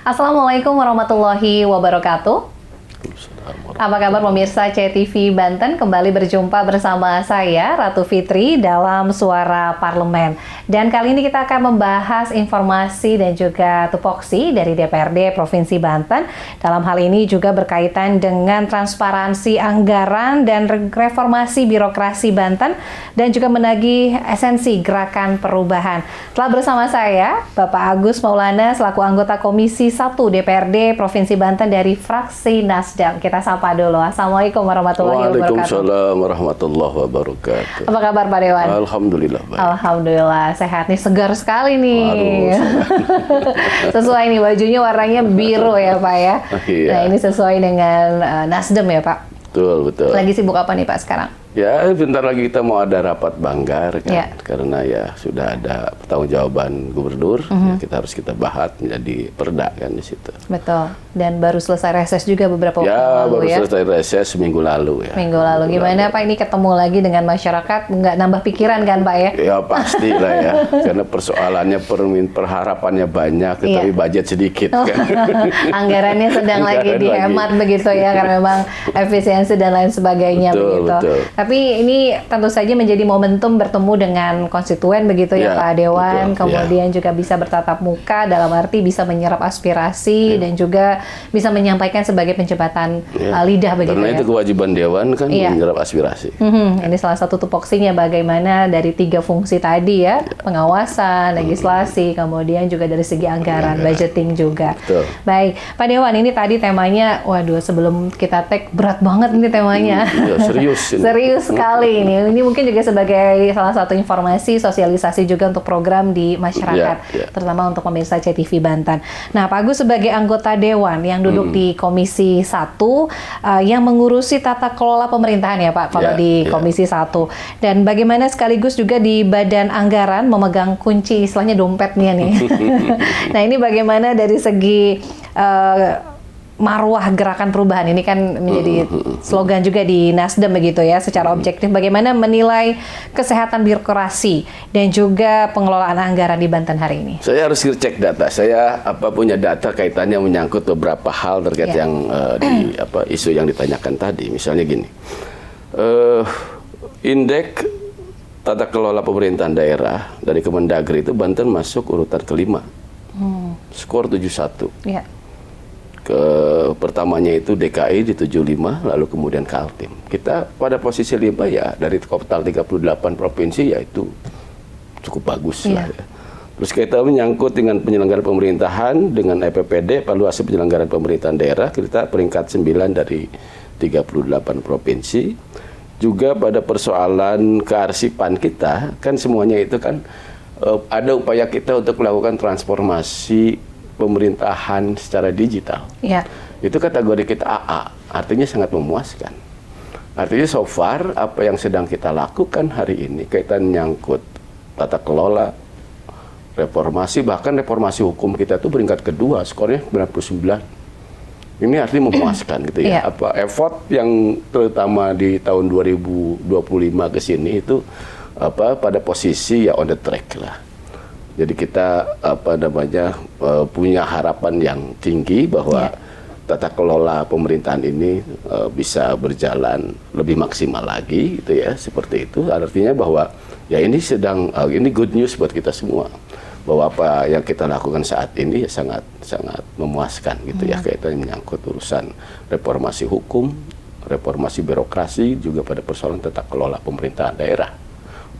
Assalamualaikum warahmatullahi wabarakatuh. Apa kabar pemirsa CTV Banten? Kembali berjumpa bersama saya Ratu Fitri dalam Suara Parlemen. Dan kali ini kita akan membahas informasi dan juga tupoksi dari DPRD Provinsi Banten. Dalam hal ini juga berkaitan dengan transparansi anggaran dan reformasi birokrasi Banten dan juga menagih esensi gerakan perubahan. Telah bersama saya Bapak Agus Maulana selaku anggota Komisi 1 DPRD Provinsi Banten dari fraksi Nasdem. Kita sapa dulu. Assalamualaikum warahmatullahi wabarakatuh. Waalaikumsalam warahmatullahi wabarakatuh. Apa kabar Pak Dewan? Alhamdulillah baik. Alhamdulillah sehat nih, segar sekali nih. Aduh, Sesuai nih bajunya warnanya biru ya Pak ya. Iya. Nah ini sesuai dengan Nasdem ya Pak. Betul. Lagi sibuk apa nih Pak sekarang? Ya, bentar lagi kita mau ada rapat banggar kan, Ya. karena ya sudah ada pertanggungjawaban gubernur, ya, kita bahas menjadi perda kan di situ. Betul. Dan baru selesai reses juga beberapa waktu Ya, lalu baru ya. selesai reses minggu lalu ya. Minggu lalu. Gimana Pak ini ketemu lagi dengan masyarakat, nggak nambah pikiran kan Pak ya? Ya pasti lah ya, karena persoalannya perharapannya banyak, Iya. tapi budget sedikit kan. Anggarannya sedang lagi Anggaran dihemat begitu ya, karena memang efisiensi dan lain sebagainya begitu. Betul. Tapi ini tentu saja menjadi momentum bertemu dengan konstituen begitu ya, Ya, Pak Dewan, betul, kemudian juga bisa bertatap muka dalam arti bisa menyerap aspirasi dan juga bisa menyampaikan sebagai penjebatan lidah begitu Karena ya. itu kewajiban Dewan kan Iya. menyerap aspirasi. Ini salah satu tupoksinya bagaimana dari 3 fungsi tadi ya, pengawasan, legislasi, kemudian juga dari segi anggaran, budgeting juga. Betul. Baik, Pak Dewan, ini tadi temanya, waduh sebelum kita tag berat banget ini temanya. Ya, serius ini. Serius sekali ini. Ini mungkin juga sebagai salah satu informasi, sosialisasi juga untuk program di masyarakat, terutama untuk pemirsa CTV Banten. Nah, Pak Agus sebagai anggota Dewan yang duduk di Komisi 1 yang mengurusi tata kelola pemerintahan ya Pak, kalau di Komisi 1. Dan bagaimana sekaligus juga di Badan Anggaran memegang kunci istilahnya dompetnya nih. Nah, ini bagaimana dari segi marwah gerakan perubahan ini kan menjadi slogan juga di Nasdem begitu ya, secara objektif bagaimana menilai kesehatan birokrasi dan juga pengelolaan anggaran di Banten hari ini? Saya harus cek data. Saya punya data kaitannya menyangkut beberapa hal terkait yang isu yang ditanyakan tadi. Misalnya gini, indeks tata kelola pemerintahan daerah dari Kemendagri itu Banten masuk urutan kelima, skor 71. Ya. Pertamanya itu DKI di 75, lalu kemudian Kaltim. Kita pada posisi 5 ya, dari total 38 provinsi ya itu cukup bagus lah ya. Terus kita menyangkut dengan penyelenggaraan pemerintahan, dengan EPPD, evaluasi penyelenggaraan pemerintahan daerah, kita peringkat 9 dari 38 provinsi. Juga pada persoalan kearsipan kita, kan semuanya itu kan ada upaya kita untuk melakukan transformasi pemerintahan secara digital. Ya. Itu kategori kita AA, artinya sangat memuaskan. Artinya so far apa yang sedang kita lakukan hari ini kaitan nyangkut tata kelola, reformasi, bahkan reformasi hukum kita itu peringkat kedua, skornya 99. Ini artinya memuaskan gitu ya. Effort yang terutama di tahun 2025 ke sini itu pada posisi ya on the track lah. Jadi kita punya harapan yang tinggi bahwa tata kelola pemerintahan ini bisa berjalan lebih maksimal lagi gitu ya, seperti itu. Artinya bahwa ya ini ini good news buat kita semua, bahwa apa yang kita lakukan saat ini ya sangat memuaskan gitu ya, kaitannya menyangkut urusan reformasi hukum, reformasi birokrasi, juga pada persoalan tata kelola pemerintahan daerah.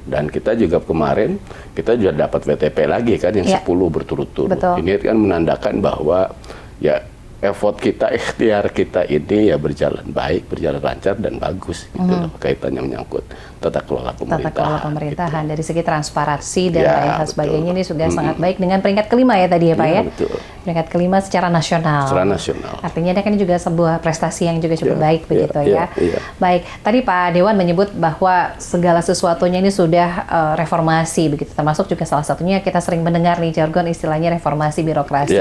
Dan kita juga kemarin, kita juga dapat WTP lagi kan, yang 10 berturut-turut. Ini kan menandakan bahwa ya effort kita, ikhtiar kita ini ya berjalan baik, berjalan lancar dan bagus gitu loh, kaitannya menyangkut tata kelola pemerintahan. Tata kelola pemerintahan gitu. Dari segi transparansi dan lain sebagainya ini sudah sangat baik dengan peringkat kelima ya tadi ya Pak ya. Betul. Peringkat kelima secara nasional. Secara nasional. Artinya kan ini juga sebuah prestasi yang juga cukup baik begitu ya. Baik, tadi Pak Dewan menyebut bahwa segala sesuatunya ini sudah reformasi begitu, termasuk juga salah satunya kita sering mendengar nih jargon istilahnya reformasi birokrasi.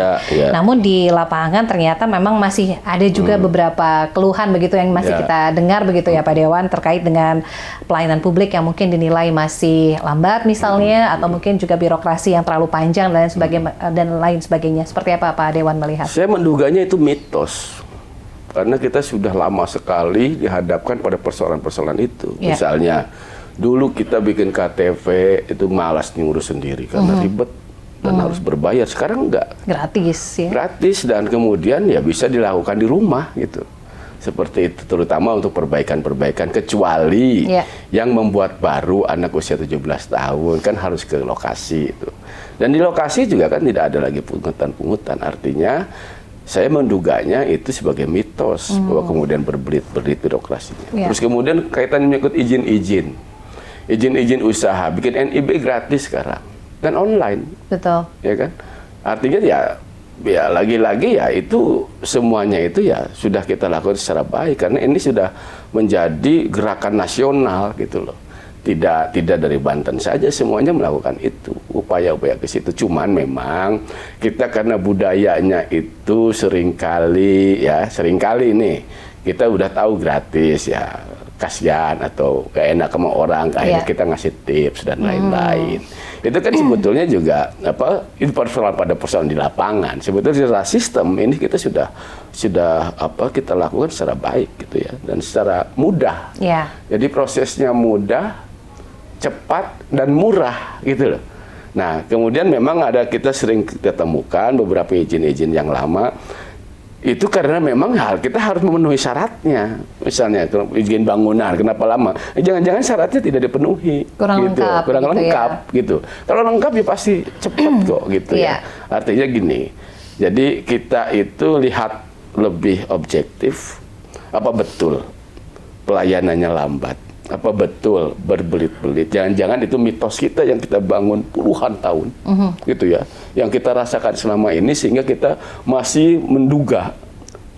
Namun di lapangan ternyata ternyata memang masih ada juga beberapa keluhan begitu yang masih kita dengar begitu ya Pak Dewan, terkait dengan pelayanan publik yang mungkin dinilai masih lambat misalnya, atau mungkin juga birokrasi yang terlalu panjang dan lain sebagainya. Seperti apa Pak Dewan melihat? Saya menduganya itu mitos. Karena kita sudah lama sekali dihadapkan pada persoalan-persoalan itu. Misalnya, dulu kita bikin KTP itu malas ngurus sendiri karena ribet dan harus berbayar. Sekarang enggak. Gratis ya. Gratis, dan kemudian ya bisa dilakukan di rumah gitu. Seperti itu, terutama untuk perbaikan-perbaikan, kecuali yang membuat baru anak usia 17 tahun kan harus ke lokasi itu. Dan di lokasi juga kan tidak ada lagi pungutan-pungutan. Artinya saya menduganya itu sebagai mitos bahwa kemudian berbelit-belit birokrasinya. Terus kemudian kaitannya menyangkut izin usaha, bikin NIB gratis sekarang dan online. Betul. Ya kan? Artinya ya lagi-lagi ya itu semuanya itu ya sudah kita lakukan secara baik karena ini sudah menjadi gerakan nasional gitu loh. Tidak dari Banten saja, semuanya melakukan itu, upaya-upaya ke situ. Cuman memang kita karena budayanya itu seringkali nih kita udah tahu gratis ya, kasihan atau gak enak sama orang, akhirnya kita ngasih tips dan lain-lain. Itu kan sebetulnya juga itu persoalan di lapangan. Sebetulnya secara sistem ini kita sudah kita lakukan secara baik gitu ya, dan secara mudah. Jadi prosesnya mudah, cepat dan murah gitu loh. Nah, kemudian memang kita sering temukan beberapa izin-izin yang lama itu karena memang kita harus memenuhi syaratnya. Misalnya izin bangunan kenapa lama? Jangan-jangan syaratnya tidak dipenuhi. Kurang lengkap gitu. Kalau lengkap ya pasti cepat kok gitu ya. Artinya gini. Jadi kita itu lihat lebih objektif, apa betul pelayanannya lambat? Apa betul berbelit-belit? Jangan-jangan itu mitos kita yang kita bangun puluhan tahun, gitu ya, yang kita rasakan selama ini sehingga kita masih menduga,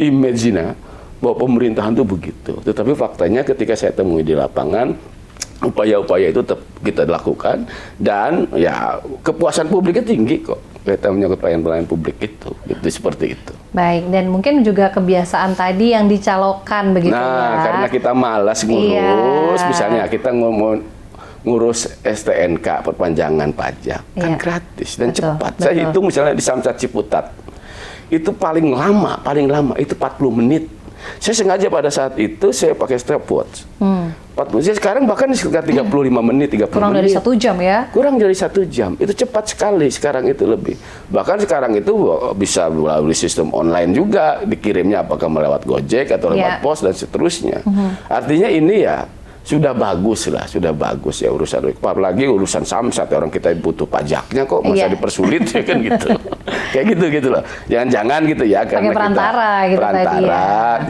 imagine bahwa pemerintahan itu begitu. Tetapi faktanya ketika saya temui di lapangan, upaya-upaya itu tetap kita lakukan dan ya kepuasan publiknya tinggi kok. Kita menyangkut pelayanan publik itu seperti itu. Baik, dan mungkin juga kebiasaan tadi yang dicalonkan begitu ya. Karena kita malas ngurus, misalnya kita ngurus STNK, perpanjangan pajak, kan gratis dan cepat. Saya hitung misalnya di Samsat Ciputat, itu paling lama itu 40 menit. Saya sengaja pada saat itu saya pakai stopwatch. 40, sekarang bahkan sekitar 35 menit, 30 kurang menit. Dari 1 jam ya? Kurang dari 1 jam. Itu cepat sekali sekarang itu lebih. Bahkan sekarang itu bisa melalui sistem online juga, dikirimnya apakah melewat Gojek atau lewat pos dan seterusnya. Artinya ini ya sudah bagus ya urusan, apalagi urusan Samsat, orang kita butuh pajaknya kok masa dipersulit ya kan gitu. Kayak gitu loh. Jangan-jangan gitu ya karena perantara gitu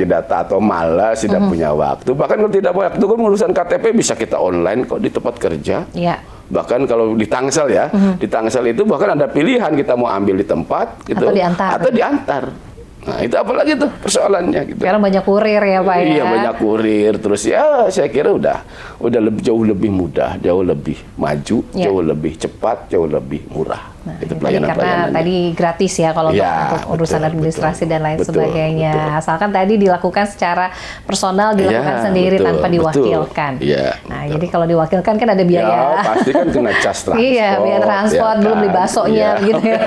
tidak atau malas, tidak punya waktu. Bahkan kalau tidak punya waktu kan urusan KTP bisa kita online kok di tempat kerja. Bahkan kalau di Tangsel ya, di Tangsel itu bahkan ada pilihan kita mau ambil di tempat gitu atau diantar. Nah, itu apalagi tuh persoalannya gitu. Karena banyak kurir ya Pak ya. Iya, banyak kurir. Terus ya saya kira udah jauh lebih mudah, jauh lebih maju, jauh lebih cepat, jauh lebih murah. Nah, itu karena tadi gratis ya kalau untuk urusan administrasi dan lain sebagainya. Asalkan tadi dilakukan secara personal, dilakukan sendiri tanpa diwakilkan. Nah, jadi kalau diwakilkan kan ada biaya. Ya, pasti kan kena cas transport. Iya, biaya transport, belum beli baksonya gitu ya.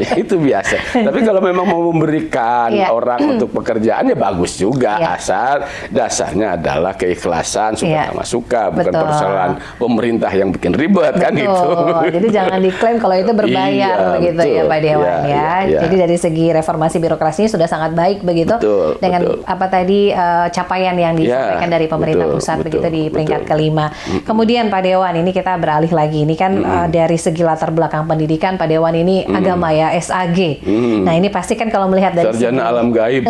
Ya itu biasa. Tapi kalau memang mau memberikan orang untuk pekerjaan ya bagus juga, asal dasarnya adalah keikhlasan, suka bukan persoalan pemerintah yang bikin ribet kan gitu. Jadi jangan diklaim kalau itu berbayar begitu ya Pak Dewan ya. Jadi dari segi reformasi birokrasinya sudah sangat baik begitu dengan apa tadi capaian yang disampaikan dari pemerintah pusat begitu di peringkat kelima. Kemudian Pak Dewan, ini kita beralih lagi, ini kan dari segi latar belakang pendidikan Pak Dewan ini agama ya, SAG. Nah ini pasti kan kalau melihat dari sarjana alam gaib.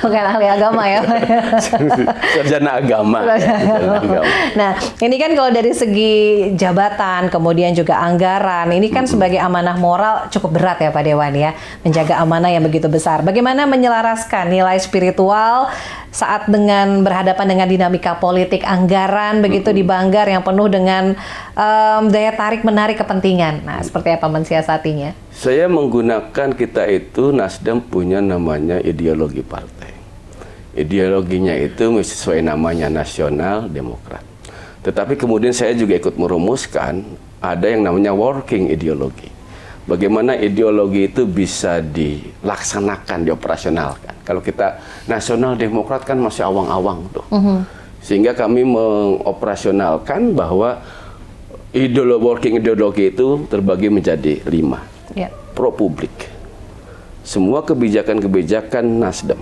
Bukan ahli agama ya. Sarjana agama. Nah ini kan kalau dari segi jabatan kemudian juga juga anggaran. Ini kan sebagai amanah moral cukup berat ya Pak Dewan ya, menjaga amanah yang begitu besar. Bagaimana menyelaraskan nilai spiritual saat dengan berhadapan dengan dinamika politik anggaran begitu di Banggar yang penuh dengan daya tarik menarik kepentingan. Nah, seperti apa mensiasatinya? Saya menggunakan kita itu Nasdem punya namanya ideologi partai. Ideologinya itu sesuai namanya nasional demokrat. Tetapi kemudian saya juga ikut merumuskan ada yang namanya working ideologi. Bagaimana ideologi itu bisa dilaksanakan, dioperasionalkan. Kalau kita nasional demokrat kan masih awang-awang tuh. Sehingga kami mengoperasionalkan bahwa working ideologi itu terbagi menjadi 5. Pro publik. Semua kebijakan-kebijakan Nasdem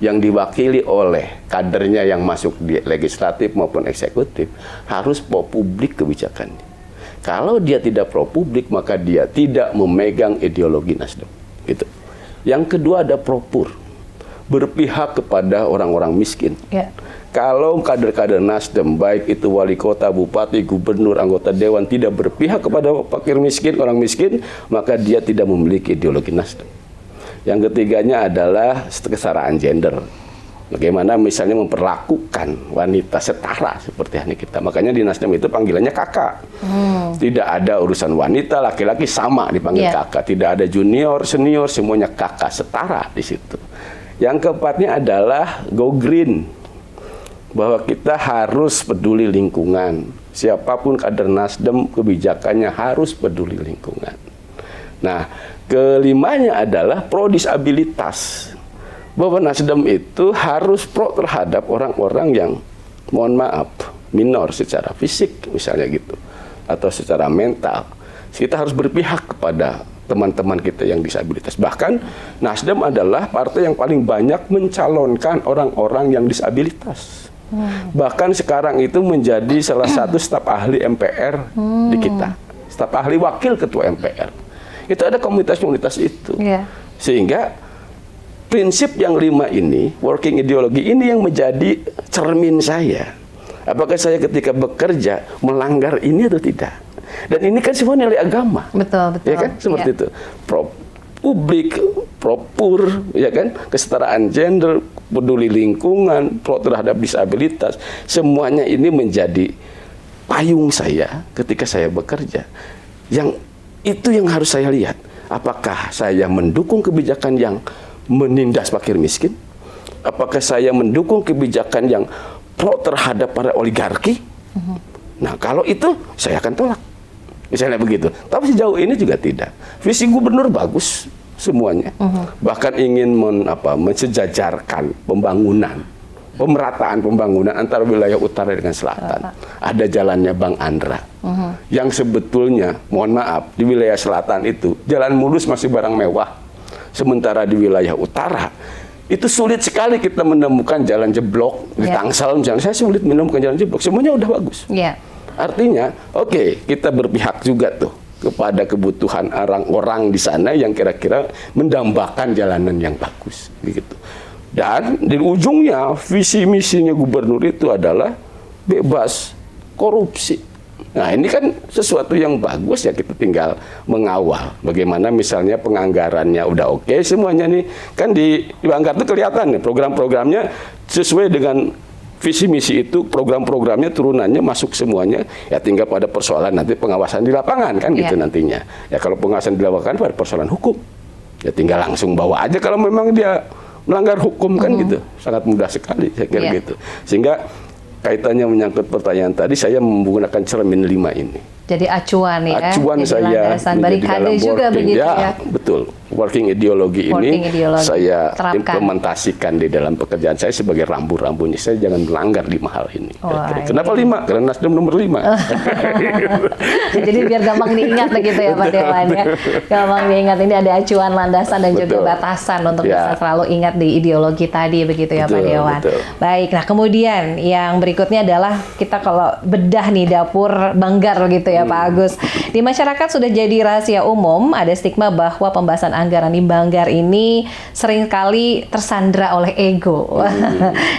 yang diwakili oleh kadernya yang masuk di legislatif maupun eksekutif harus pro publik kebijakannya. Kalau dia tidak pro publik maka dia tidak memegang ideologi Nasdem. Gitu. Yang kedua ada propur, berpihak kepada orang-orang miskin. Kalau kader-kader Nasdem baik itu wali kota, bupati, gubernur, anggota dewan tidak berpihak kepada fakir miskin, orang miskin, maka dia tidak memiliki ideologi Nasdem. Yang ketiganya adalah kesetaraan gender. Bagaimana misalnya memperlakukan wanita setara seperti ini kita. Makanya di Nasdem itu panggilannya kakak. Tidak ada urusan wanita, laki-laki sama dipanggil kakak. Tidak ada junior, senior, semuanya kakak, setara di situ. Yang keempatnya adalah go green. Bahwa kita harus peduli lingkungan. Siapapun kader Nasdem, kebijakannya harus peduli lingkungan. Nah, kelimanya adalah pro disabilitas. Bahwa Nasdem itu harus pro terhadap orang-orang yang, mohon maaf, minor secara fisik misalnya gitu. Atau secara mental. Kita harus berpihak kepada teman-teman kita yang disabilitas. Bahkan Nasdem adalah partai yang paling banyak mencalonkan orang-orang yang disabilitas. Bahkan sekarang itu menjadi salah satu staf ahli MPR di kita. Staf ahli wakil ketua MPR. Itu ada komunitas-komunitas itu. Sehingga prinsip yang 5 ini, working ideologi ini yang menjadi cermin saya. Apakah saya ketika bekerja melanggar ini atau tidak? Dan ini kan semua nilai agama. Betul. Ya kan? Seperti itu. Pro publik, propur, ya kan? Kesetaraan gender, peduli lingkungan, pro terhadap disabilitas. Semuanya ini menjadi payung saya ketika saya bekerja. Yang itu yang harus saya lihat. Apakah saya mendukung kebijakan yang menindas fakir miskin? Apakah saya mendukung kebijakan yang pro terhadap para oligarki? Nah, kalau itu saya akan tolak. Misalnya begitu. Tapi sejauh ini juga tidak. Visi gubernur bagus semuanya. Bahkan ingin mensejajarkan pembangunan, pemerataan pembangunan antara wilayah utara dengan selatan. Ada jalannya Bang Andra. Yang sebetulnya, mohon maaf, di wilayah selatan itu jalan mulus masih barang mewah. Sementara di wilayah utara itu sulit sekali kita menemukan jalan jeblok di Tangsel misalnya. Saya sulit menemukan jalan jeblok. Semuanya udah bagus. Artinya, oke, kita berpihak juga tuh kepada kebutuhan orang-orang di sana yang kira-kira mendambakan jalanan yang bagus, begitu. Dan di ujungnya visi misinya gubernur itu adalah bebas korupsi. Nah, ini kan sesuatu yang bagus ya, kita tinggal mengawal. Bagaimana misalnya penganggarannya udah oke semuanya nih. Kan di Banggar itu kelihatan nih program-programnya sesuai dengan visi misi itu, program-programnya turunannya masuk semuanya. Ya tinggal pada persoalan nanti pengawasan di lapangan kan gitu nantinya. Ya kalau pengawasan di lapangan pada persoalan hukum. Ya tinggal langsung bawa aja kalau memang dia melanggar hukum kan gitu. Sangat mudah sekali saya kira gitu. Sehingga kaitannya menyangkut pertanyaan tadi, saya menggunakan cermin 5 ini. Jadi acuan ya. Acuan saya barikade juga begitu ya. Betul. Working ideologi ini saya implementasikan di dalam pekerjaan saya sebagai rambu-rambunya. Saya jangan melanggar 5 hal ini. Kenapa 5? Karena Nasdem nomor 5. Jadi biar gampang diingat begitu ya Pak Dewan ya. Gampang diingat, ini ada acuan, landasan dan juga batasan untuk bisa selalu ingat di ideologi tadi begitu ya Pak Dewan. Baik, nah kemudian yang berikutnya adalah kita kalau bedah nih dapur Banggar gitu ya Pak Agus. Di masyarakat sudah jadi rahasia umum ada stigma bahwa pembahasan anggaran di Banggar ini seringkali tersandra oleh ego.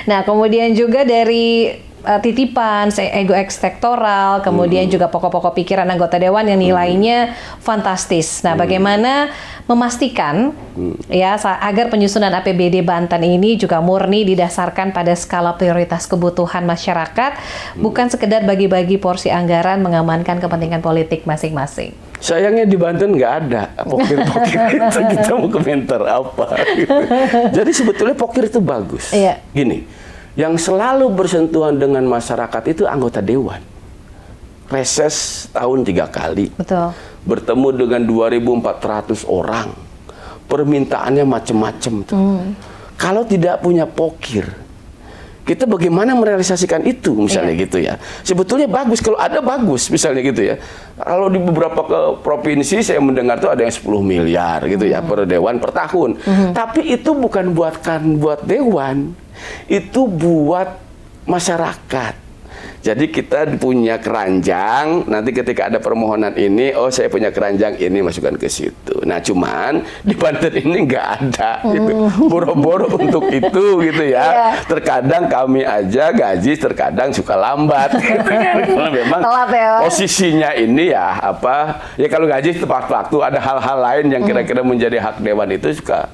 Nah, kemudian juga dari titipan, ego eksektoral, kemudian juga pokok-pokok pikiran anggota dewan yang nilainya fantastis. Nah, bagaimana memastikan ya agar penyusunan APBD Banten ini juga murni didasarkan pada skala prioritas kebutuhan masyarakat, bukan sekedar bagi-bagi porsi anggaran mengamankan kepentingan politik masing-masing. Sayangnya di Banten nggak ada pokir-pokir itu, kita mau komentar apa gitu. Jadi sebetulnya pokir itu bagus. Iya. Gini, yang selalu bersentuhan dengan masyarakat itu anggota dewan. Reses tahun 3 kali. Betul. Bertemu dengan 2.400 orang. Permintaannya macam-macam tuh. Kalau tidak punya pokir, kita bagaimana merealisasikan itu misalnya gitu ya. Sebetulnya bagus, kalau ada bagus misalnya gitu ya. Kalau di beberapa provinsi saya mendengar tuh ada yang 10 miliar gitu ya per dewan per tahun. Tapi itu bukan buat dewan, itu buat masyarakat. Jadi kita punya keranjang, nanti ketika ada permohonan ini, oh saya punya keranjang ini, masukkan ke situ. Nah cuman di Banten ini nggak ada, gitu. Boro-boro untuk itu gitu ya. Terkadang kami aja gaji terkadang suka lambat, gitu kan. Karena memang posisinya ini ya ya kalau gaji tepat waktu, ada hal-hal lain yang kira-kira menjadi hak dewan itu suka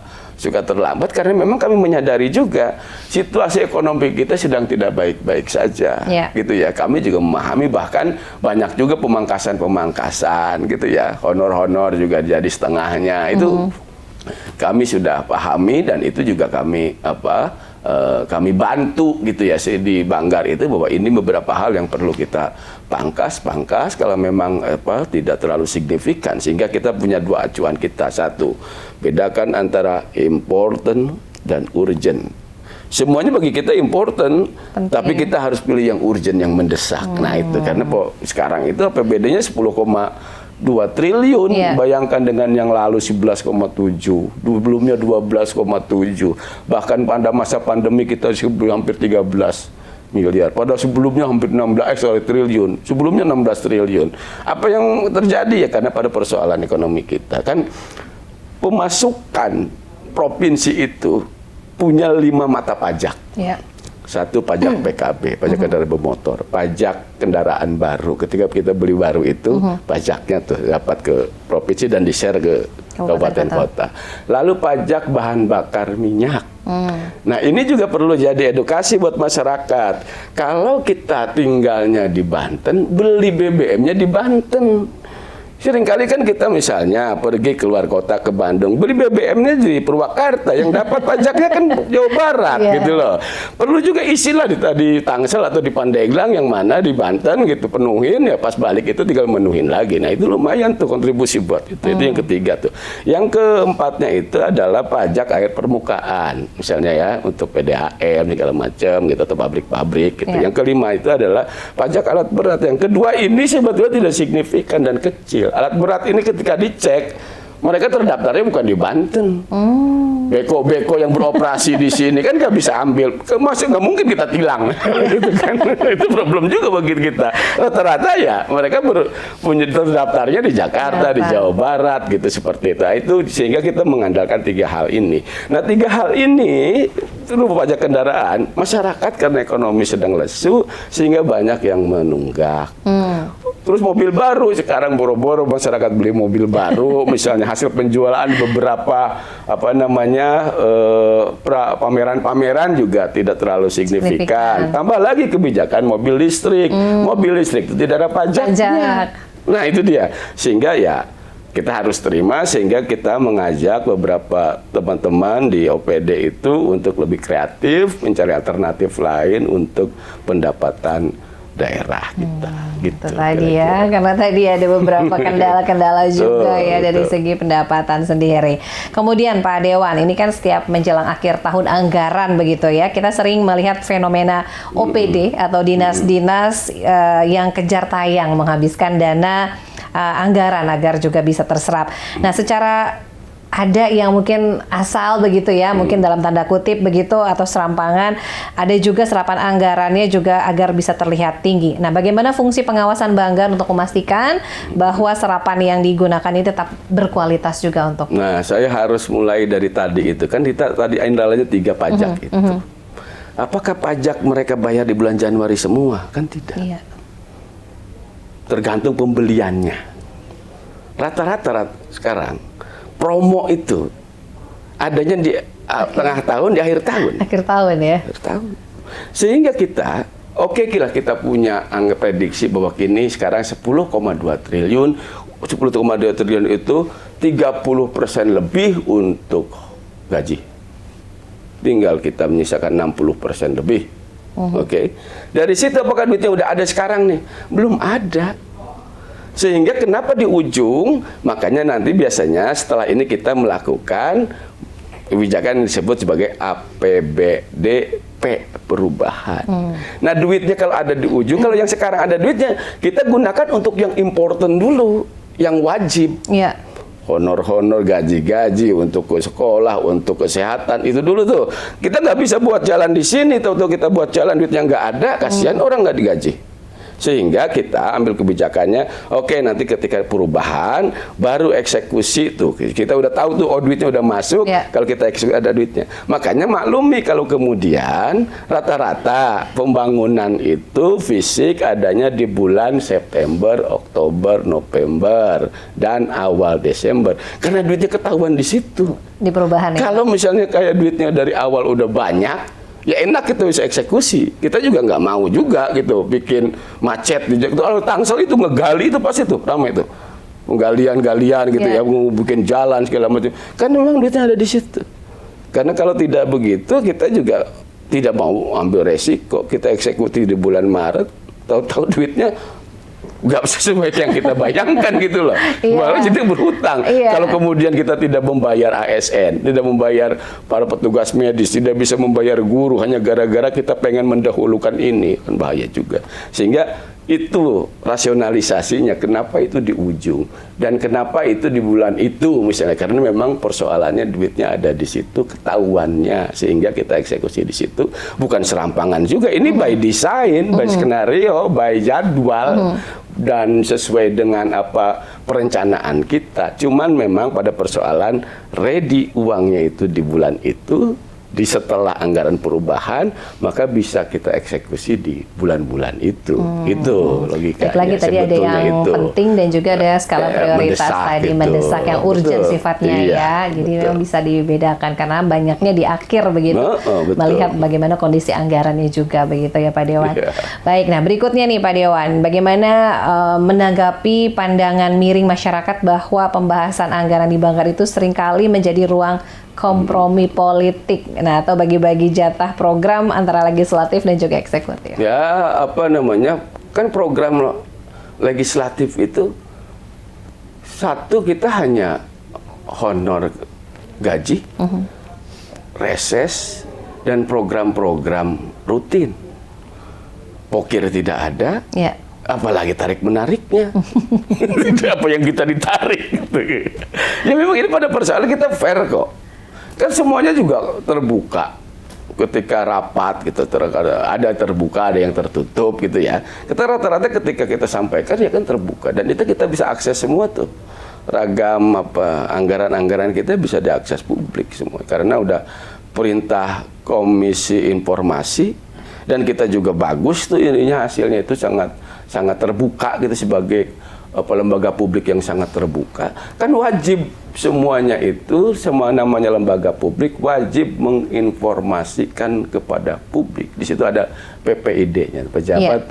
terlambat, karena memang kami menyadari juga situasi ekonomi kita sedang tidak baik-baik saja, gitu ya. Kami juga memahami, bahkan banyak juga pemangkasan gitu ya, honor-honor juga jadi setengahnya, itu kami sudah pahami, dan itu juga kami kami bantu gitu ya di Banggar itu, bahwa ini beberapa hal yang perlu kita pangkas kalau memang tidak terlalu signifikan, sehingga kita punya 2 acuan kita. Satu, bedakan antara important dan urgent. Semuanya bagi kita important, tapi kita harus pilih yang urgent, yang mendesak. Nah itu karena sekarang itu APBD-nya 10,2 triliun, bayangkan dengan yang lalu 11,7, sebelumnya 12,7, bahkan pada masa pandemi kita hampir 13 miliar, pada sebelumnya hampir 16 triliun, sebelumnya 16 triliun. Apa yang terjadi ya karena pada persoalan ekonomi kita kan, pemasukan provinsi itu punya 5 mata pajak. Satu, pajak PKB, pajak kendaraan bermotor, pajak kendaraan baru. Ketika kita beli baru itu, pajaknya tuh dapat ke provinsi dan di-share ke kabupaten kota. Lalu pajak bahan bakar minyak. Nah ini juga perlu jadi edukasi buat masyarakat. Kalau kita tinggalnya di Banten, beli BBM-nya di Banten. Seringkali kan kita misalnya pergi keluar kota ke Bandung, beli BBM-nya di Purwakarta, yang dapat pajaknya kan Jawa Barat gitu loh. Perlu juga isilah di Tangsel atau di Pandeglang, yang mana di Banten gitu, penuhin ya, pas balik itu tinggal menuhin lagi. Nah itu lumayan tuh kontribusi buat itu. Itu yang ketiga tuh. Yang keempatnya itu adalah pajak air permukaan, misalnya ya untuk PDAM segala macam gitu, atau pabrik-pabrik gitu. Yang kelima itu adalah pajak alat berat. Yang kedua ini sebetulnya tidak signifikan dan kecil. Alat berat ini ketika dicek, mereka terdaftarnya bukan di Banten. Beko-beko yang beroperasi di sini kan nggak bisa ambil, masih nggak mungkin kita tilang. Gitu kan. Itu problem juga bagi kita. Rata-rata ya mereka punya terdaftarnya di Jakarta, di Jawa Barat gitu, seperti itu. Nah, itu sehingga kita mengandalkan 3 hal ini. Nah 3 hal ini terutama pajak kendaraan, masyarakat karena ekonomi sedang lesu sehingga banyak yang menunggak. Terus mobil baru, sekarang boro-boro masyarakat beli mobil baru, misalnya hasil penjualan beberapa pameran-pameran juga tidak terlalu signifikan. Tambah lagi kebijakan mobil listrik, mobil listrik itu tidak ada pajaknya. Nah itu dia, sehingga ya kita harus terima, sehingga kita mengajak beberapa teman-teman di OPD itu untuk lebih kreatif, mencari alternatif lain untuk pendapatan daerah kita. Gitu tadi ya, karena tadi ada beberapa kendala-kendala juga ya dari segi pendapatan sendiri. Kemudian Pak Dewan, ini kan setiap menjelang akhir tahun anggaran begitu ya, kita sering melihat fenomena OPD atau dinas-dinas yang kejar tayang menghabiskan dana anggaran agar juga bisa terserap. Nah, secara ada yang mungkin asal begitu ya, mungkin dalam tanda kutip begitu, atau serampangan. Ada juga serapan anggarannya juga agar bisa terlihat tinggi. Nah, bagaimana fungsi pengawasan Banggar untuk memastikan bahwa serapan yang digunakan ini tetap berkualitas juga untuk? Nah, saya harus mulai dari tadi itu. Kan kita tadi indalanya 3 pajak itu. Apakah pajak mereka bayar di bulan Januari semua? Kan tidak. Iya. Tergantung pembeliannya. Rata-rata sekarang promo itu adanya di tengah tahun, di akhir tahun. Akhir tahun ya. Akhir tahun. Sehingga kita, kita punya angka prediksi bahwa kini sekarang 10,2 triliun. 10,2 triliun itu 30% lebih untuk gaji. Tinggal kita menyisakan 60% lebih. Oke. Dari situ apakah duitnya udah ada sekarang nih? Belum ada. Sehingga kenapa di ujung, makanya nanti biasanya setelah ini kita melakukan kebijakan yang disebut sebagai APBDP perubahan. Nah, duitnya kalau ada di ujung, kalau yang sekarang ada duitnya, kita gunakan untuk yang important dulu, yang wajib. Iya. Honor-honor, gaji-gaji untuk ke sekolah, untuk kesehatan, itu dulu tuh. Kita nggak bisa buat jalan di sini, tahu-tahu kita buat jalan duitnya nggak ada, kasihan orang nggak digaji. Sehingga kita ambil kebijakannya, oke, nanti ketika perubahan baru eksekusi tuh. Kita udah tahu tuh, oh duitnya udah masuk, kalau kita eksekusi ada duitnya. Makanya maklumi kalau kemudian rata-rata pembangunan itu fisik adanya di bulan September, Oktober, November, dan awal Desember. Karena duitnya ketahuan di situ. Di perubahan ya. Kalau misalnya kayak duitnya dari awal udah banyak, ya enak kita bisa eksekusi. Kita juga nggak mau juga gitu bikin macet di kalau Tangsel itu ngegali itu pasti tuh ramai tuh. Penggalian-galian gitu ya, mau bikin jalan segala macam. Kan memang duitnya ada di situ. Karena kalau tidak begitu kita juga tidak mau ambil resiko. Kita eksekusi di bulan Maret, tahu-tahu duitnya nggak sesuai yang kita bayangkan gitu loh. Malah jadi berhutang. Kalau kemudian kita tidak membayar ASN, tidak membayar para petugas medis, tidak bisa membayar guru hanya gara-gara kita pengen mendahulukan ini, kan bahaya juga. Sehingga itu rasionalisasinya, kenapa itu di ujung dan kenapa itu di bulan itu misalnya, karena memang persoalannya duitnya ada di situ, ketahuannya, sehingga kita eksekusi di situ. Bukan serampangan juga, ini by design, by skenario, by jadwal, dan sesuai dengan apa perencanaan kita. Cuman memang pada persoalan ready uangnya itu di bulan itu, di setelah anggaran perubahan, maka bisa kita eksekusi di bulan-bulan itu. Itu logikanya. Lagi tadi ada yang penting dan juga ada skala prioritas tadi, mendesak yang urgent sifatnya ya. Jadi memang bisa dibedakan karena banyaknya di akhir begitu. Melihat bagaimana kondisi anggarannya juga begitu ya Pak Dewan. Baik, nah berikutnya nih Pak Dewan, bagaimana menanggapi pandangan miring masyarakat bahwa pembahasan anggaran di Banggar itu seringkali menjadi ruang kompromi politik, nah atau bagi-bagi jatah program antara legislatif dan juga eksekutif. Ya, apa namanya, kan program legislatif itu satu kita hanya honor gaji, reses, dan program-program rutin. Pokir tidak ada. Apalagi tarik menariknya. Apa yang kita ditarik gitu. Ya memang ini pada persoalan kita fair kok. Kan semuanya juga terbuka. Ketika rapat gitu, ada terbuka, ada yang tertutup gitu ya. Kita rata-rata ketika kita sampaikan ya kan terbuka, dan itu kita bisa akses semua tuh. Ragam apa anggaran-anggaran kita bisa diakses publik semua karena udah perintah Komisi Informasi, dan kita juga bagus tuh ininya, hasilnya itu sangat terbuka gitu sebagai lembaga publik yang sangat terbuka. Kan wajib semuanya itu, semua namanya lembaga publik wajib menginformasikan kepada publik. Di situ ada PPID-nya, pejabat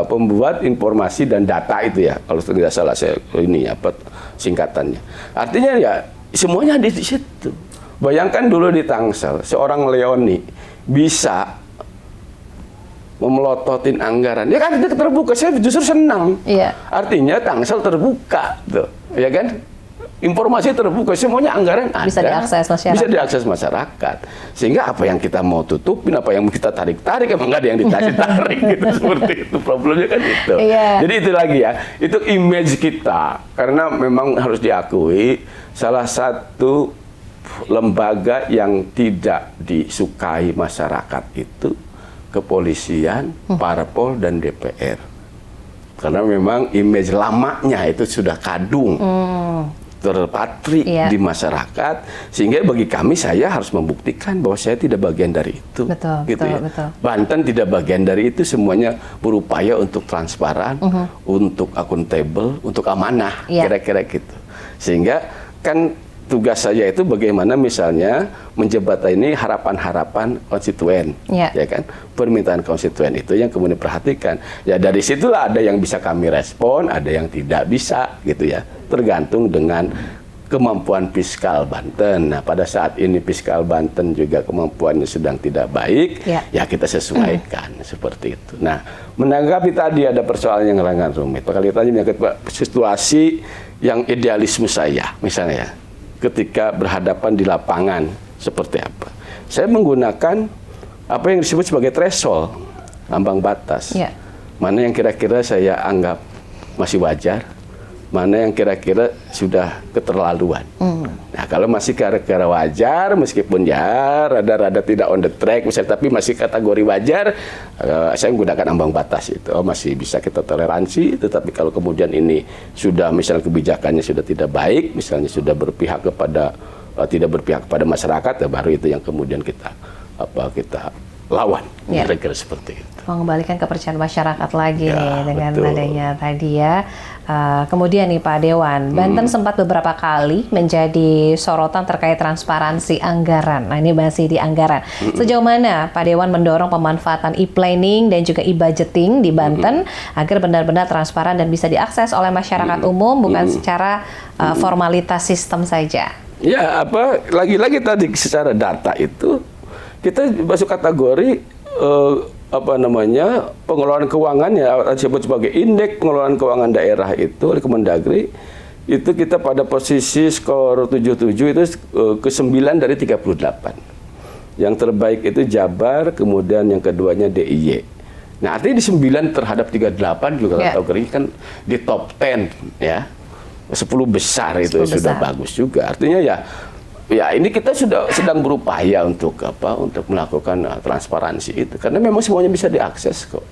pembuat informasi dan data itu ya, kalau tidak salah saya ini apa singkatannya. Artinya ya semuanya di situ. Bayangkan dulu di Tangsel seorang Leoni bisa memelototin anggaran, ya kan itu terbuka. Saya justru senang. Artinya Tangsel terbuka, tuh, ya kan? Informasi terbuka, semuanya anggaran bisa ada, diakses masyarakat. Bisa diakses masyarakat. Sehingga apa yang kita mau tutupin, apa yang kita tarik-tarik, emang nggak ada yang ditarik gitu. Seperti itu problemnya kan itu. Jadi itu lagi ya, itu image kita. Karena memang harus diakui salah satu lembaga yang tidak disukai masyarakat itu kepolisian, parpol, dan DPR. Karena memang image lamanya itu sudah kadung. terpatri di masyarakat, sehingga bagi kami saya harus membuktikan bahwa saya tidak bagian dari itu. Betul, gitu betul, ya. betul. Banten tidak bagian dari itu, semuanya berupaya untuk transparan, untuk akuntabel, untuk amanah, kira-kira gitu. Sehingga kan tugas saya itu bagaimana misalnya menjembatani harapan-harapan konstituen, ya kan, permintaan konstituen itu yang kemudian perhatikan. Ya dari situlah ada yang bisa kami respon, ada yang tidak bisa, gitu ya, tergantung dengan kemampuan fiskal Banten. Nah pada saat ini fiskal Banten juga kemampuannya sedang tidak baik, ya kita sesuaikan seperti itu. Nah menanggapi tadi ada persoalan yang sangat rumit. Kali tadi menyangkut situasi yang idealisme saya, misalnya ya, ketika berhadapan di lapangan seperti apa. Saya menggunakan apa yang disebut sebagai threshold, ambang batas. Mana yang kira-kira saya anggap masih wajar, mana yang kira-kira sudah keterlaluan. Nah kalau masih kira-kira wajar, meskipun ya rada-rada tidak on the track misalnya, tapi masih kategori wajar, saya menggunakan ambang batas itu. Oh, masih bisa kita toleransi. Tetapi kalau kemudian ini sudah misalnya kebijakannya sudah tidak baik, misalnya sudah berpihak kepada tidak berpihak kepada masyarakat, ya baru itu yang kemudian kita lawan, kira-kira seperti itu. Mengembalikan kepercayaan masyarakat lagi nih dengan adanya tadi ya. Kemudian nih Pak Dewan, Banten sempat beberapa kali menjadi sorotan terkait transparansi anggaran. Nah ini masih di anggaran. Sejauh mana Pak Dewan mendorong pemanfaatan e-planning dan juga e-budgeting di Banten agar benar-benar transparan dan bisa diakses oleh masyarakat umum, bukan secara formalitas sistem saja? Ya lagi-lagi tadi secara data itu kita masuk kategori pengelolaan keuangan, ya disebut sebagai indeks pengelolaan keuangan daerah itu oleh Kemendagri, itu kita pada posisi skor 77 itu ke-9 dari 38. Yang terbaik itu Jabar, kemudian yang keduanya DIY. Nah artinya di 9 terhadap 38 juga kategori kan di top 10 ya. 10 besar itu 10 sudah bagus juga. Artinya ya ini kita sedang berupaya untuk melakukan transparansi itu, karena memang semuanya bisa diakses kok.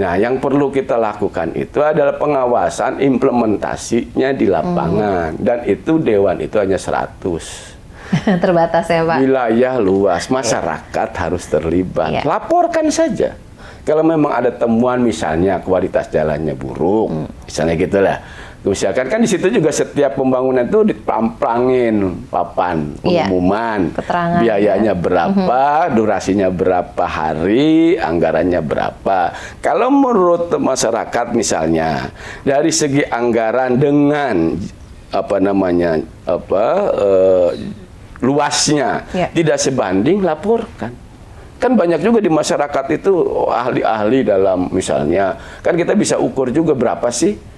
Nah yang perlu kita lakukan itu adalah pengawasan implementasinya di lapangan, dan itu Dewan itu hanya 100. Terbatas ya Pak. Wilayah luas, masyarakat harus terlibat. Laporkan saja kalau memang ada temuan misalnya kualitas jalannya buruk, misalnya gitulah. Misalkan kan di situ juga setiap pembangunan itu dipamplangin papan pengumuman, biayanya berapa, durasinya berapa hari, anggarannya berapa. Kalau menurut masyarakat misalnya dari segi anggaran dengan luasnya tidak sebanding, laporkan. Kan banyak juga di masyarakat itu ahli-ahli dalam misalnya, kan kita bisa ukur juga berapa sih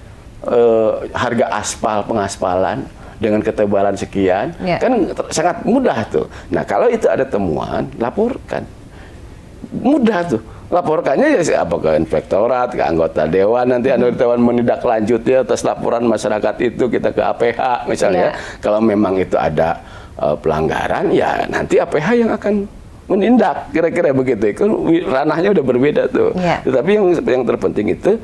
harga aspal, pengaspalan dengan ketebalan sekian, kan sangat mudah tuh. Nah kalau itu ada temuan, laporkan, mudah tuh. Laporkannya ya ke inspektorat, ke anggota dewan, nanti anggota dewan menindaklanjuti atas laporan masyarakat itu, kita ke APH misalnya. Kalau memang itu ada pelanggaran, ya nanti APH yang akan menindak, kira-kira begitu. Ranahnya udah berbeda tuh. Tetapi yang terpenting itu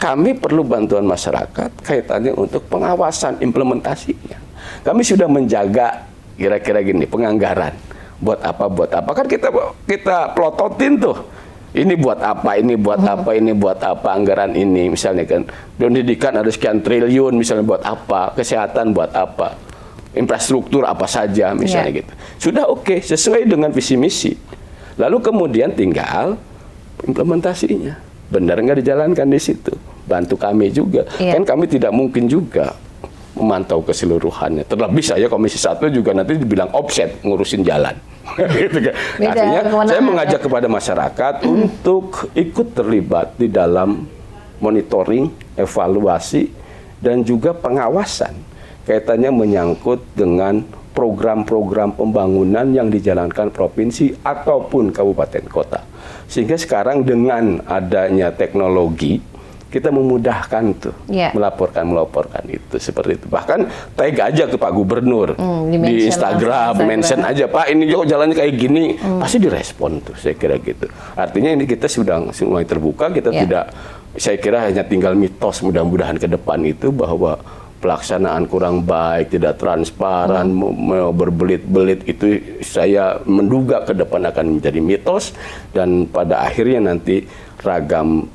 kami perlu bantuan masyarakat kaitannya untuk pengawasan implementasinya. Kami sudah menjaga kira-kira gini, penganggaran. Buat apa. Kan kita plototin tuh. Ini buat apa, ini buat apa, ini buat apa, anggaran ini. Misalnya kan, pendidikan ada sekian triliun, misalnya buat apa, kesehatan buat apa, infrastruktur apa saja, misalnya gitu. Sudah oke, sesuai dengan visi misi. Lalu kemudian tinggal implementasinya. Benar nggak dijalankan di situ? Bantu kami juga. Kan kami tidak mungkin juga memantau keseluruhannya. Terlebih saya Komisi 1 juga nanti dibilang offset ngurusin jalan. Gitu kan. Artinya saya mengajak kepada masyarakat untuk ikut terlibat di dalam monitoring, evaluasi, dan juga pengawasan. Kaitannya menyangkut dengan program-program pembangunan yang dijalankan provinsi ataupun kabupaten kota. Sehingga sekarang dengan adanya teknologi, kita memudahkan tuh melaporkan itu seperti itu. Bahkan tag aja ke Pak Gubernur di Instagram, mention aja, Pak ini jalannya kayak gini, pasti direspon tuh, saya kira gitu. Artinya ini kita sudah mulai terbuka, kita tidak, saya kira hanya tinggal mitos mudah-mudahan ke depan itu bahwa pelaksanaan kurang baik, tidak transparan, berbelit-belit, itu saya menduga ke depan akan menjadi mitos, dan pada akhirnya nanti ragam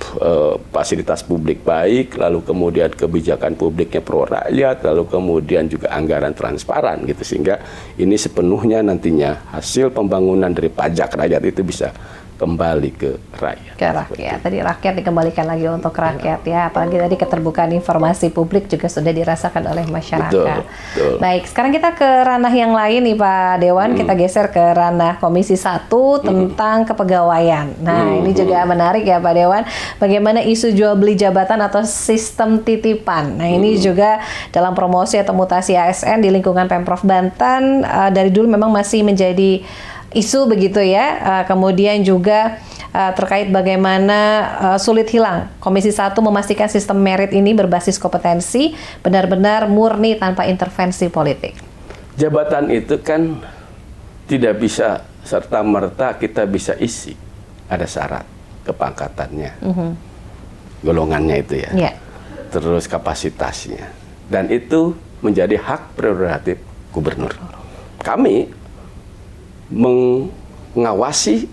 fasilitas publik baik, lalu kemudian kebijakan publiknya pro rakyat, lalu kemudian juga anggaran transparan gitu, sehingga ini sepenuhnya nantinya hasil pembangunan dari pajak rakyat itu bisa kembali ke rakyat. Ke rakyat. Tadi rakyat dikembalikan lagi untuk rakyat ya. Apalagi tadi keterbukaan informasi publik juga sudah dirasakan oleh masyarakat. Betul, betul. Baik, sekarang kita ke ranah yang lain nih Pak Dewan. Kita geser ke ranah Komisi 1 tentang kepegawaian. Nah, ini juga menarik ya Pak Dewan. Bagaimana isu jual beli jabatan atau sistem titipan. Nah, ini juga dalam promosi atau mutasi ASN di lingkungan Pemprov Banten dari dulu memang masih menjadi isu begitu ya, kemudian juga terkait bagaimana sulit hilang Komisi 1 memastikan sistem merit ini berbasis kompetensi benar-benar murni tanpa intervensi politik. Jabatan itu kan tidak bisa serta-merta kita bisa isi, ada syarat kepangkatannya, golongannya itu ya, terus kapasitasnya, dan itu menjadi hak prerogatif gubernur. Kami mengawasi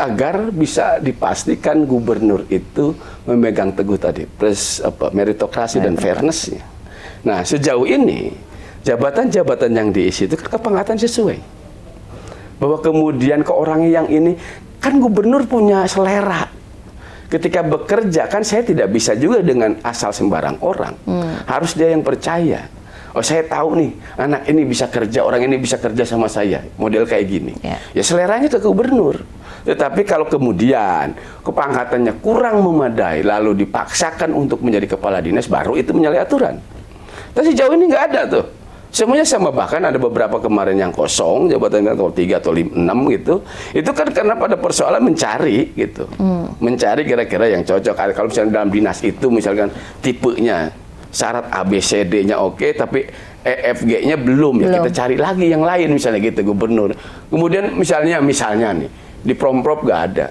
agar bisa dipastikan gubernur itu memegang teguh tadi meritokrasi dan fairness-nya. Nah, sejauh ini jabatan-jabatan yang diisi itu kepangkatan sesuai. Bahwa kemudian ke orang yang ini kan gubernur punya selera. Ketika bekerja kan saya tidak bisa juga dengan asal sembarang orang. Harus dia yang percaya. Oh, saya tahu nih, anak ini bisa kerja, orang ini bisa kerja sama saya, model kayak gini. Ya seleranya ke gubernur. Tetapi kalau kemudian kepangkatannya kurang memadai, lalu dipaksakan untuk menjadi kepala dinas, baru itu menyalahi aturan. Tapi sejauh ini nggak ada tuh. Semuanya sama, bahkan ada beberapa kemarin yang kosong, jabatan atau 3 atau 6 gitu. Itu kan karena pada persoalan mencari gitu. Mencari kira-kira yang cocok. Kalau misalnya dalam dinas itu misalkan tipenya syarat ABCD-nya oke, tapi EFG-nya belum. Ya kita cari lagi yang lain misalnya gitu gubernur. Kemudian misalnya nih di Pemprov nggak ada,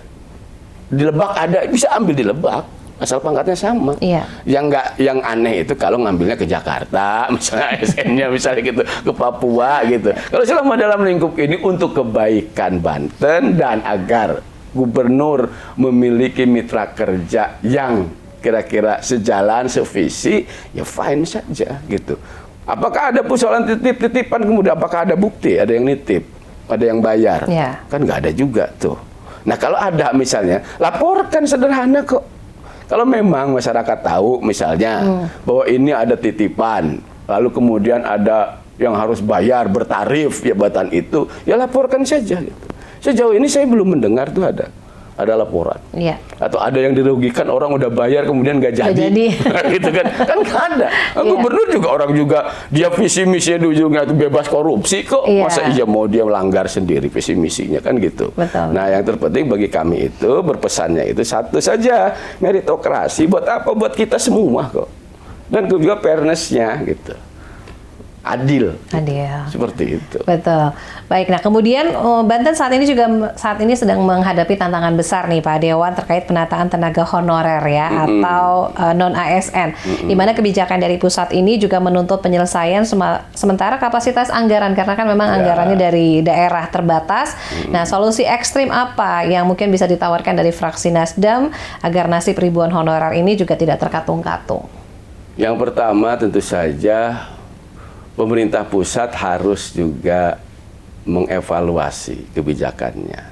di Lebak ada, bisa ambil di Lebak asal pangkatnya sama. Yang aneh itu kalau ngambilnya ke Jakarta, misalnya ASN-nya misalnya gitu, ke Papua gitu. Kalau selama dalam lingkup ini untuk kebaikan Banten dan agar gubernur memiliki mitra kerja yang kira-kira sejalan, sevisi, ya fine saja gitu. Apakah ada persoalan titip-titipan, kemudian apakah ada bukti, ada yang nitip, ada yang bayar? Kan nggak ada juga tuh. Nah kalau ada misalnya, laporkan sederhana kok. Kalau memang masyarakat tahu misalnya bahwa ini ada titipan, lalu kemudian ada yang harus bayar, bertarif jabatan itu, ya laporkan saja gitu. Sejauh ini saya belum mendengar tuh ada laporan. Atau ada yang dirugikan, orang udah bayar kemudian nggak jadi. Gitu kan nggak ada. Gubernur juga orang juga dia visi misinya ujungnya itu bebas korupsi kok. Masa iya mau dia melanggar sendiri visi misinya kan gitu. Nah, yang terpenting bagi kami itu berpesannya itu satu saja, meritokrasi buat apa? Buat kita semua kok. Dan juga fairness-nya gitu. Adil. Seperti itu. Betul. Baik, nah kemudian Banten saat ini sedang menghadapi tantangan besar nih Pak Dewan terkait penataan tenaga honorer ya atau non ASN. Di mana kebijakan dari pusat ini juga menuntut penyelesaian sementara kapasitas anggaran karena kan memang anggarannya dari daerah terbatas. Nah, solusi ekstrim apa yang mungkin bisa ditawarkan dari fraksi Nasdem agar nasib ribuan honorer ini juga tidak terkatung-katung? Yang pertama tentu saja pemerintah pusat harus juga mengevaluasi kebijakannya,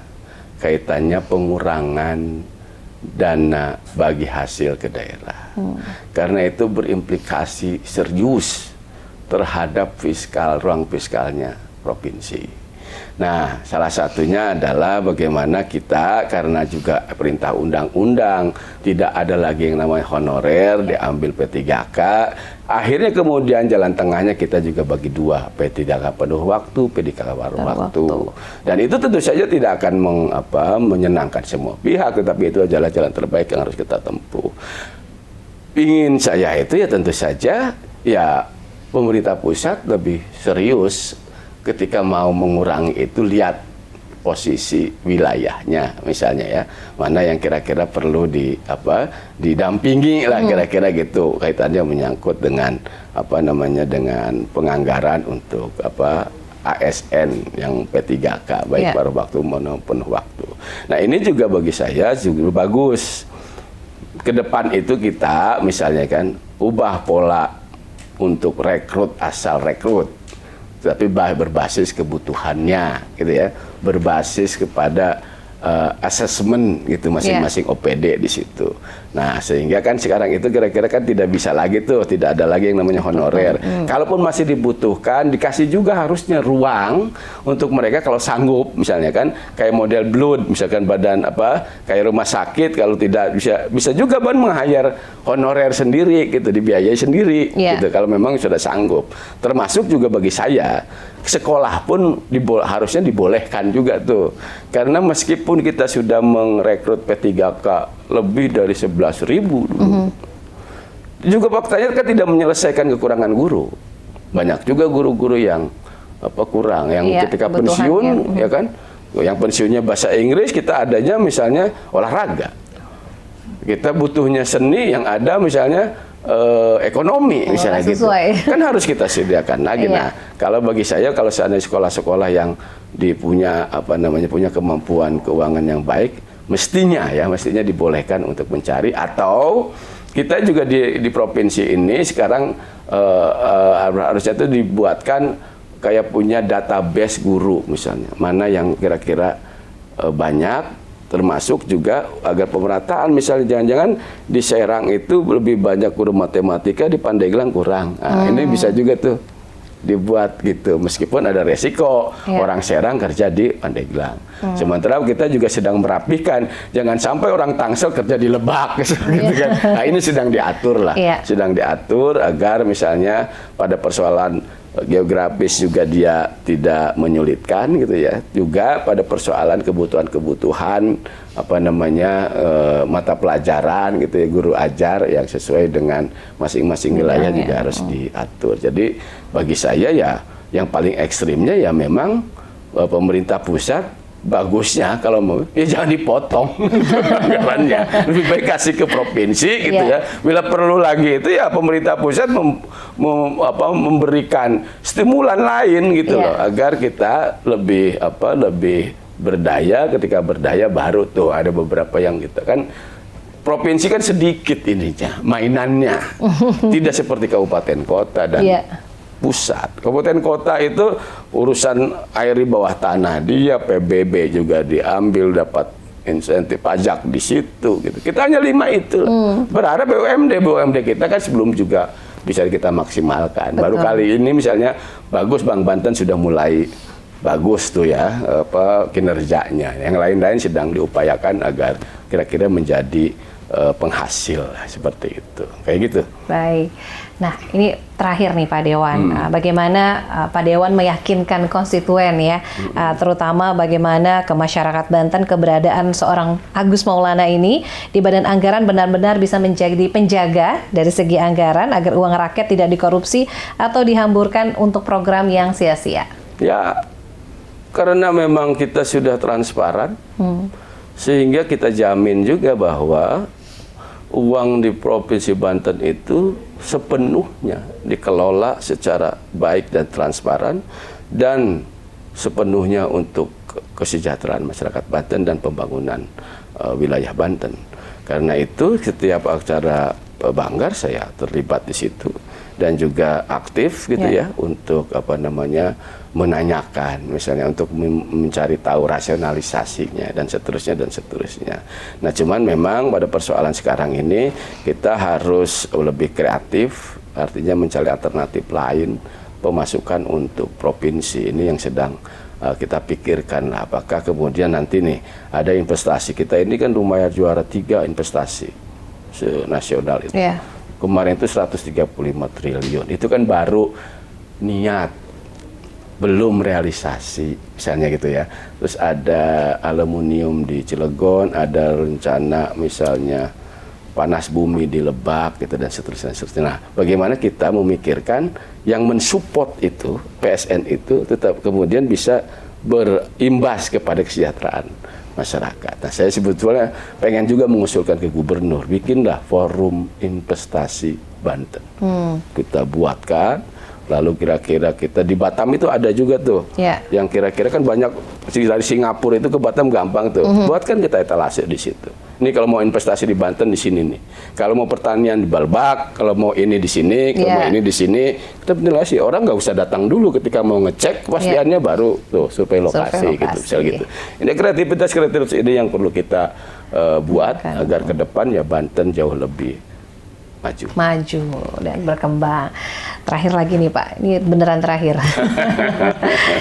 kaitannya pengurangan dana bagi hasil ke daerah. Karena itu berimplikasi serius terhadap ruang fiskalnya provinsi. Nah, salah satunya adalah bagaimana kita, karena juga perintah undang-undang, tidak ada lagi yang namanya honorer, diambil P3K. Akhirnya kemudian jalan tengahnya kita juga bagi dua, P3K penuh waktu, P3K paruh waktu. Dan itu tentu saja tidak akan menyenangkan semua pihak, tetapi itu adalah jalan terbaik yang harus kita tempuh. Ingin saya itu ya tentu saja, ya pemerintah pusat lebih serius ketika mau mengurangi itu, lihat posisi wilayahnya misalnya ya, mana yang kira-kira perlu didampingi lah kira-kira gitu, kaitannya menyangkut dengan dengan penganggaran untuk ASN yang P3K baik paruh waktu maupun penuh waktu. Nah ini juga bagi saya juga bagus. Ke depan itu kita misalnya kan ubah pola untuk rekrut asal rekrut, tapi berbasis kebutuhannya gitu ya, berbasis kepada assessment gitu masing-masing OPD di situ. Nah sehingga kan sekarang itu kira-kira kan tidak bisa lagi tuh, tidak ada lagi yang namanya honorer. Kalaupun masih dibutuhkan, dikasih juga harusnya ruang untuk mereka kalau sanggup, misalnya kan kayak model blood, misalkan badan kayak rumah sakit, kalau tidak bisa juga meng-hire honorer sendiri gitu, dibiayai sendiri gitu kalau memang sudah sanggup. Termasuk juga bagi saya sekolah pun harusnya dibolehkan juga tuh, karena meskipun kita sudah merekrut P3K lebih dari 11.000 dulu, juga faktanya kan tidak menyelesaikan kekurangan guru. Banyak juga guru-guru yang kurang, yang ketika pensiun ya kan, yang pensiunnya bahasa Inggris, kita adanya misalnya olahraga, kita butuhnya seni, yang ada misalnya ekonomi misalnya gitu, kan harus kita sediakan lagi. Nah, kalau bagi saya, kalau seandainya sekolah-sekolah yang punya punya kemampuan keuangan yang baik, mestinya dibolehkan untuk mencari, atau kita juga di provinsi ini sekarang harusnya itu dibuatkan kayak punya database guru misalnya, mana yang kira-kira banyak. Termasuk juga agar pemerataan, misalnya jangan-jangan di Serang itu lebih banyak guru matematika, di Pandeglang kurang. Nah, ini bisa juga tuh dibuat gitu, meskipun ada resiko orang Serang kerja di Pandeglang. Sementara kita juga sedang merapikan, jangan sampai orang Tangsel kerja di Lebak gitu kan. Nah ini sedang diatur lah, sedang diatur agar misalnya pada persoalan geografis juga dia tidak menyulitkan gitu ya. Juga pada persoalan kebutuhan-kebutuhan mata pelajaran gitu ya, guru ajar yang sesuai dengan masing-masing wilayah juga harus diatur. Jadi bagi saya ya yang paling ekstrimnya ya memang pemerintah pusat bagusnya kalau mau jangan dipotong anggarannya, lebih baik kasih ke provinsi gitu ya. Bila perlu lagi itu ya pemerintah pusat memberikan stimulan lain gitu loh, agar kita lebih berdaya. Ketika berdaya baru tuh ada beberapa yang kita kan, provinsi kan sedikit ininya mainannya, tidak seperti kabupaten kota dan pusat. Kabupaten kota itu urusan air di bawah tanah, dia PBB juga diambil, dapat insentif pajak di situ gitu. Kita hanya 5 itu. Berharap BUMD kita kan sebelum juga bisa kita maksimalkan. Baru kali ini misalnya bagus Bang, Banten sudah mulai bagus tuh ya kinerjanya. Yang lain-lain sedang diupayakan agar kira-kira menjadi penghasil seperti itu, kayak gitu. Baik. Nah, ini terakhir nih Pak Dewan, bagaimana Pak Dewan meyakinkan konstituen ya, terutama bagaimana ke masyarakat Banten keberadaan seorang Agus Maulana ini di Badan Anggaran benar-benar bisa menjadi penjaga dari segi anggaran agar uang rakyat tidak dikorupsi atau dihamburkan untuk program yang sia-sia. Ya, karena memang kita sudah transparan, sehingga kita jamin juga bahwa uang di Provinsi Banten itu sepenuhnya dikelola secara baik dan transparan, dan sepenuhnya untuk kesejahteraan masyarakat Banten dan pembangunan wilayah Banten. Karena itu setiap acara Banggar saya terlibat di situ dan juga aktif gitu ya untuk menanyakan, misalnya untuk mencari tahu rasionalisasinya dan seterusnya dan seterusnya. Nah, cuman memang pada persoalan sekarang ini kita harus lebih kreatif, artinya mencari alternatif lain pemasukan untuk provinsi ini yang sedang kita pikirkan. Apakah kemudian nanti nih ada investasi, kita ini kan lumayan juara 3 investasi nasional itu. Kemarin itu 135 triliun. Itu kan baru niat, belum realisasi misalnya gitu ya. Terus ada aluminium di Cilegon, ada rencana misalnya panas bumi di Lebak gitu dan seterusnya. Nah, bagaimana kita memikirkan yang mensupport itu, PSN itu tetap kemudian bisa berimbas kepada kesejahteraan masyarakat. Nah, saya sebetulnya pengen juga mengusulkan ke gubernur, bikinlah forum investasi Banten. Kita buatkan, lalu kira-kira kita di Batam itu ada juga tuh, yang kira-kira kan banyak dari Singapura itu ke Batam gampang tuh. Buatkan kita etalase di situ. Ini kalau mau investasi di Banten di sini nih. Kalau mau pertanian di Balbak, kalau mau ini di sini, kalau mau ini di sini, kita penilai orang nggak usah datang dulu ketika mau ngecek kepastiannya baru tuh survei lokasi gitu, misal gitu. Ini kreativitas ini yang perlu kita buat agar ke depan ya Banten jauh lebih maju dan berkembang. Terakhir lagi nih Pak, ini beneran terakhir.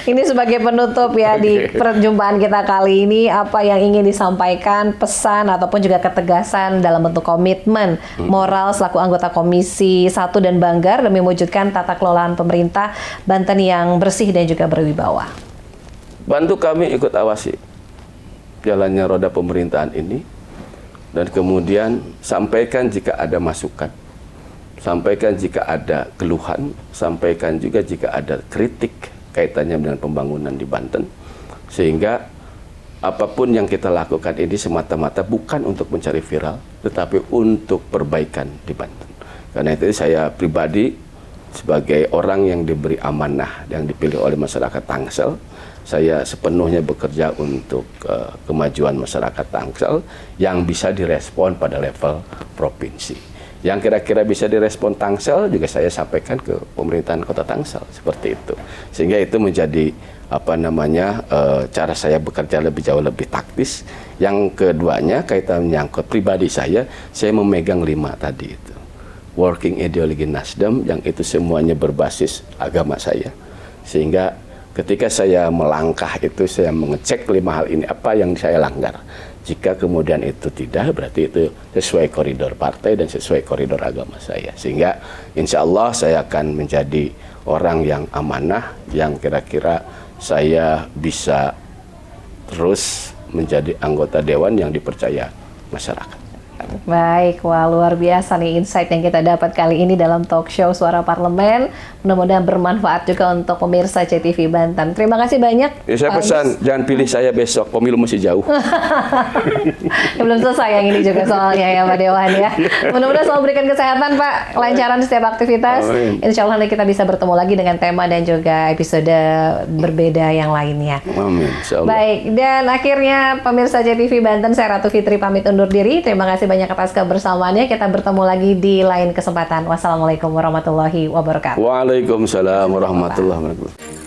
Ini sebagai penutup ya di perjumpaan kita kali ini, apa yang ingin disampaikan, pesan ataupun juga ketegasan dalam bentuk komitmen moral selaku anggota Komisi 1 dan Banggar demi mewujudkan tata kelolaan pemerintah Banten yang bersih dan juga berwibawa. Bantu kami ikut awasi jalannya roda pemerintahan ini. Dan kemudian sampaikan jika ada masukan, sampaikan jika ada keluhan, sampaikan juga jika ada kritik kaitannya dengan pembangunan di Banten. Sehingga apapun yang kita lakukan ini semata-mata bukan untuk mencari viral, tetapi untuk perbaikan di Banten. Karena itu saya pribadi sebagai orang yang diberi amanah, yang dipilih oleh masyarakat Tangsel, saya sepenuhnya bekerja untuk kemajuan masyarakat Tangsel yang bisa direspon pada level provinsi. Yang kira-kira bisa direspon Tangsel juga saya sampaikan ke pemerintahan Kota Tangsel seperti itu. Sehingga itu menjadi cara saya bekerja jauh lebih taktis. Yang keduanya kaitan menyangkut pribadi saya memegang 5 tadi itu. Working ideologi Nasdem yang itu semuanya berbasis agama saya. Sehingga ketika saya melangkah itu, saya mengecek 5 hal ini, apa yang saya langgar. Jika kemudian itu tidak, berarti itu sesuai koridor partai dan sesuai koridor agama saya. Sehingga insya Allah saya akan menjadi orang yang amanah, yang kira-kira saya bisa terus menjadi anggota dewan yang dipercaya masyarakat. Baik, wah luar biasa nih insight yang kita dapat kali ini dalam talk show Suara Parlemen. Mudah-mudahan bermanfaat juga untuk pemirsa CTV Banten. Terima kasih banyak. Ya, saya pesan, jangan pilih saya besok, pemilu masih jauh. Ya, belum selesai yang ini juga soalnya ya Pak Dewan ya. Mudah-mudahan selalu berikan kesehatan Pak, kelancaran setiap aktivitas. Insya Allah nanti kita bisa bertemu lagi dengan tema dan juga episode berbeda yang lainnya. Amin. Insya Allah. Baik, dan akhirnya pemirsa CTV Banten, saya Ratu Fitri pamit undur diri. Terima kasih banyak atas kebersamaannya. Kita bertemu lagi di lain kesempatan. Wassalamualaikum warahmatullahi wabarakatuh. Waalaikumsalam warahmatullahi wabarakatuh.